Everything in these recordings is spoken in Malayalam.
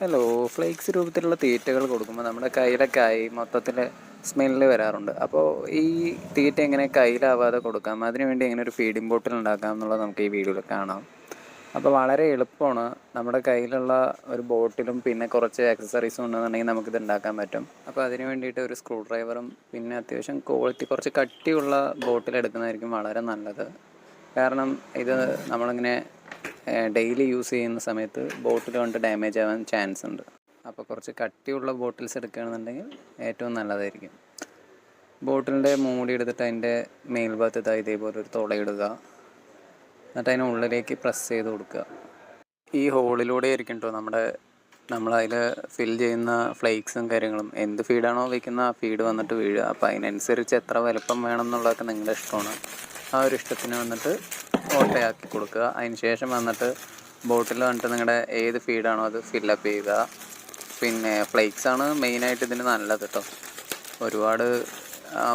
ഹലോ. ഫ്ലേക്സ് രൂപത്തിലുള്ള തീറ്റകൾ കൊടുക്കുമ്പോൾ നമ്മുടെ കയ്യിലൊക്കെ ആയി മൊത്തത്തിൽ സ്മെല്ല് വരാറുണ്ട്. അപ്പോൾ ഈ തീറ്റ എങ്ങനെ കയ്യിലാവാതെ കൊടുക്കാം, അതിനുവേണ്ടി എങ്ങനെ ഒരു ഫീഡിംഗ് ബോട്ടിൽ ഉണ്ടാക്കാം എന്നുള്ളത് നമുക്ക് ഈ വീഡിയോയിൽ കാണാം. അപ്പോൾ വളരെ എളുപ്പമാണ്. നമ്മുടെ കയ്യിലുള്ള ഒരു ബോട്ടിലും പിന്നെ കുറച്ച് ആക്സസറീസും ഉണ്ടെന്നുണ്ടെങ്കിൽ നമുക്കിത് ഉണ്ടാക്കാൻ പറ്റും. അപ്പോൾ അതിന് വേണ്ടിയിട്ട് ഒരു സ്ക്രൂ ഡ്രൈവറും പിന്നെ അത്യാവശ്യം ക്വാളിറ്റി കുറച്ച് കട്ടിയുള്ള ബോട്ടിൽ എടുക്കുന്നതായിരിക്കും വളരെ നല്ലത്. കാരണം ഇത് നമ്മളിങ്ങനെ ഡെയിലി യൂസ് ചെയ്യുന്ന സമയത്ത് ബോട്ടിൽ കൊണ്ട് ഡാമേജ് ആവാൻ ചാൻസ് ഉണ്ട്. അപ്പോൾ കുറച്ച് കട്ടിയുള്ള ബോട്ടിൽസ് എടുക്കുകയാണെന്നുണ്ടെങ്കിൽ ഏറ്റവും നല്ലതായിരിക്കും. ബോട്ടിലിൻ്റെ മൂടി എടുത്തിട്ട് അതിൻ്റെ മേൽഭാഗത്ത് ഇതേപോലെ ഒരു തുളയിടുക. എന്നിട്ട് അതിനുള്ളിലേക്ക് പ്രസ് ചെയ്ത് കൊടുക്കുക. ഈ ഹോളിലൂടെ ആയിരിക്കും കേട്ടോ നമ്മളതിൽ ഫിൽ ചെയ്യുന്ന ഫ്ലേക്സും കാര്യങ്ങളും. എന്ത് ഫീഡാണോ വയ്ക്കുന്ന ആ ഫീഡ് വന്നിട്ട് വീഴുക. അപ്പോൾ അതിനനുസരിച്ച് എത്ര വലുപ്പം വേണം എന്നുള്ളതൊക്കെ നിങ്ങളുടെ ഇഷ്ടമാണ്. ആ ഒരു ഇഷ്ടത്തിന് വന്നിട്ട് ഓട്ടയാക്കി കൊടുക്കുക. അതിന് ശേഷം വന്നിട്ട് ബോട്ടിൽ വന്നിട്ട് നിങ്ങളുടെ ഏത് ഫീഡാണോ അത് ഫില്ലപ്പ് ചെയ്യുക. പിന്നെ ഫ്ലേക്സാണ് മെയിനായിട്ട് ഇതിന് നല്ലത് കേട്ടോ. ഒരുപാട്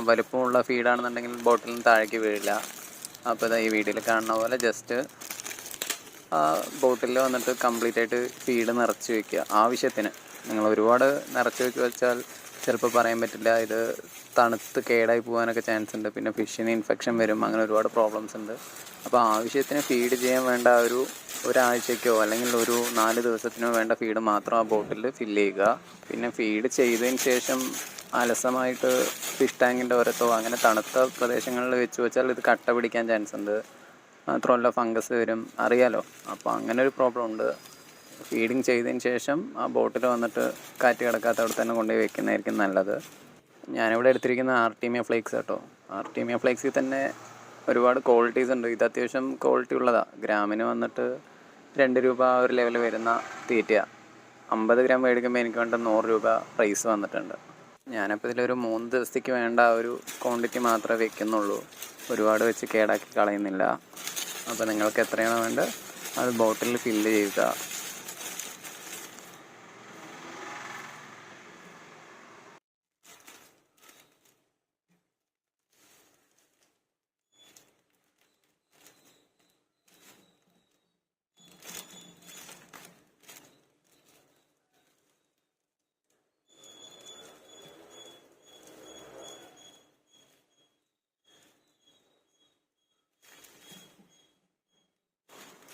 വലുപ്പമുള്ള ഫീഡാണെന്നുണ്ടെങ്കിൽ ബോട്ടിലിന് താഴേക്ക് വീഴില്ല. അപ്പോൾ ഈ വീഡിയോയിൽ കാണുന്ന പോലെ ജസ്റ്റ് ആ ബോട്ടിലിൽ വന്നിട്ട് കംപ്ലീറ്റ് ആയിട്ട് ഫീഡ് നിറച്ച് വയ്ക്കുക. ആവശ്യത്തിന്. നിങ്ങൾ ഒരുപാട് നിറച്ച് വെച്ചാൽ ചിലപ്പോൾ പറയാൻ പറ്റില്ല, ഇത് തണുത്ത് കേടായി പോകാനൊക്കെ ചാൻസ് ഉണ്ട്. പിന്നെ ഫിഷിന് ഇൻഫെക്ഷൻ വരും. അങ്ങനെ ഒരുപാട് പ്രോബ്ലംസ് ഉണ്ട്. അപ്പോൾ ആവശ്യത്തിന് ഫീഡ് ചെയ്യാൻ വേണ്ട ഒരാഴ്ചയ്ക്കോ അല്ലെങ്കിൽ ഒരു 4 ദിവസത്തിനോ വേണ്ട ഫീഡ് മാത്രം ആ ബോട്ടിൽ ഫില്ല് ചെയ്യുക. പിന്നെ ഫീഡ് ചെയ്തതിന് ശേഷം അലസമായിട്ട് ഫിഷ് ടാങ്കിൻ്റെ ഓരത്തോ അങ്ങനെ തണുത്ത പ്രദേശങ്ങളിൽ വെച്ച് വെച്ചാൽ ഇത് കട്ട പിടിക്കാൻ ചാൻസ് ഉണ്ട്. മാത്രമല്ല ഫംഗസ് വരും, അറിയാലോ. അപ്പോൾ അങ്ങനെ ഒരു പ്രോബ്ലം ഉണ്ട്. ഫീഡിങ് ചെയ്തതിന് ശേഷം ആ ബോട്ടിൽ വന്നിട്ട് കാറ്റ് കിടക്കാത്ത അവിടെ തന്നെ കൊണ്ടുപോയി വെക്കുന്നതായിരിക്കും നല്ലത്. ഞാനിവിടെ എടുത്തിരിക്കുന്ന ആർട്ടീമിയ ഫ്ലേക്സ് കേട്ടോ. ആർട്ടീമിയ ഫ്ലേക്സിൽ തന്നെ ഒരുപാട് ക്വാളിറ്റീസ് ഉണ്ട്. ഇത് അത്യാവശ്യം ക്വാളിറ്റി ഉള്ളതാണ്. ഗ്രാമിന് വന്നിട്ട് 2 രൂപ ആ ഒരു ലെവൽ വരുന്ന തീറ്റയാണ്. 50 ഗ്രാം മേടിക്കുമ്പോൾ എനിക്ക് വേണ്ട 100 രൂപ പ്രൈസ് വന്നിട്ടുണ്ട്. ഞാനപ്പോൾ ഇതിലൊരു 3 ദിവസത്തേക്ക് വേണ്ട ആ ഒരു ക്വാണ്ടിറ്റി മാത്രമേ വെക്കുന്നുള്ളൂ. ഒരുപാട് വെച്ച് കേടാക്കി കളയുന്നില്ല. അപ്പോൾ നിങ്ങൾക്ക് എത്രയാണോ വേണ്ടത് അത് ബോട്ടിലിൽ ഫില്ല് ചെയ്യുക.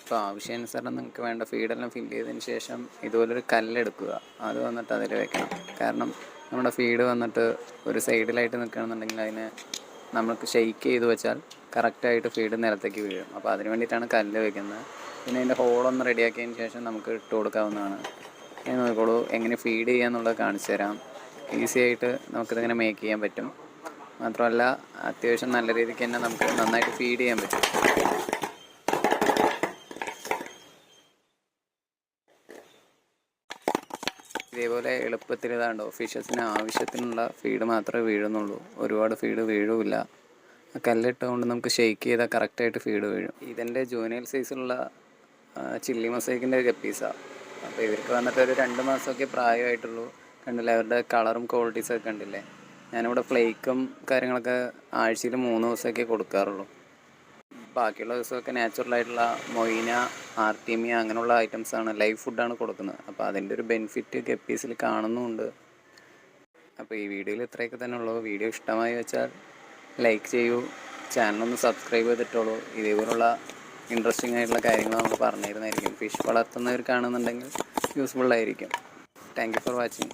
അപ്പോൾ ആവശ്യാനുസരണം നിങ്ങൾക്ക് വേണ്ട ഫീഡെല്ലാം ഫില്ല് ചെയ്തതിന് ശേഷം ഇതുപോലൊരു കല്ലെടുക്കുക. അത് വന്നിട്ട് അതിൽ വെക്കണം. കാരണം നമ്മുടെ ഫീഡ് വന്നിട്ട് ഒരു സൈഡിലായിട്ട് നിൽക്കുകയാണെന്നുണ്ടെങ്കിൽ അതിനെ നമുക്ക് ഷെയ്ക്ക് ചെയ്ത് വെച്ചാൽ കറക്റ്റായിട്ട് ഫീഡ് നിലത്തേക്ക് വീഴും. അപ്പോൾ അതിന് വേണ്ടിയിട്ടാണ് കല്ല് വെക്കുന്നത്. പിന്നെ അതിൻ്റെ ഹോളൊന്ന് റെഡിയാക്കിയതിന് ശേഷം നമുക്ക് ഇട്ട് കൊടുക്കാവുന്നതാണ്. ഇനി നോക്കിക്കോളൂ, എങ്ങനെ ഫീഡ് ചെയ്യുക എന്നുള്ളത് കാണിച്ചു തരാം. ഈസി ആയിട്ട് നമുക്കിതിങ്ങനെ മേക്ക് ചെയ്യാൻ പറ്റും. മാത്രമല്ല അത്യാവശ്യം നല്ല രീതിക്ക് തന്നെ നമുക്ക് നന്നായിട്ട് ഫീഡ് ചെയ്യാൻ പറ്റും. ഇതേപോലെ എളുപ്പത്തിൽ ഇതാണ്ടോ, ഫിഷസിന് ആവശ്യത്തിനുള്ള ഫീഡ് മാത്രമേ വീഴുന്നുള്ളൂ. ഒരുപാട് ഫീഡ് വീഴില്ല. കല്ലിട്ടുകൊണ്ട് നമുക്ക് ഷെയ്ക്ക് ചെയ്താൽ കറക്റ്റായിട്ട് ഫീഡ് വീഴും. ഇതിൻ്റെ ജൂനിയൽ സൈസിലുള്ള ചില്ലി മൊസൈക്കിൻ്റെ ഗപ്പീസാണ്. അപ്പോൾ ഇവർക്ക് വന്നിട്ട് ഒരു 2 മാസമൊക്കെ പ്രായമായിട്ടുള്ളൂ. കണ്ടില്ലേ, അവരുടെ കളറും ക്വാളിറ്റീസൊക്കെ കണ്ടില്ലേ. ഞാനിവിടെ ഫ്ലേക്കും കാര്യങ്ങളൊക്കെ ആഴ്ചയിൽ 3 ദിവസമൊക്കെ കൊടുക്കാറുള്ളൂ. ബാക്കിയുള്ള ദിവസമൊക്കെ നാച്ചുറലായിട്ടുള്ള മൊയ്ന, ആർട്ടീമിയ അങ്ങനെയുള്ള ഐറ്റംസാണ്, ലൈവ് ഫുഡാണ് കൊടുക്കുന്നത്. അപ്പോൾ അതിൻ്റെ ഒരു ബെനിഫിറ്റ് ഗപ്പീസിൽ കാണുന്നുമുണ്ട്. അപ്പോൾ ഈ വീഡിയോയിൽ ഇത്രയൊക്കെ തന്നെ ഉള്ളൂ. വീഡിയോ ഇഷ്ടമായി വെച്ചാൽ ലൈക്ക് ചെയ്യൂ, ചാനലൊന്ന് സബ്സ്ക്രൈബ് ചെയ്തിട്ടുള്ളൂ. ഇതേപോലുള്ള ഇൻട്രസ്റ്റിംഗ് ആയിട്ടുള്ള കാര്യങ്ങൾ നമ്മൾ പറഞ്ഞു തരുന്നതായിരിക്കും. ഫിഷ് വളർത്തുന്നവർ കാണുന്നുണ്ടെങ്കിൽ യൂസ്ഫുള്ളായിരിക്കും. Thank you for watching.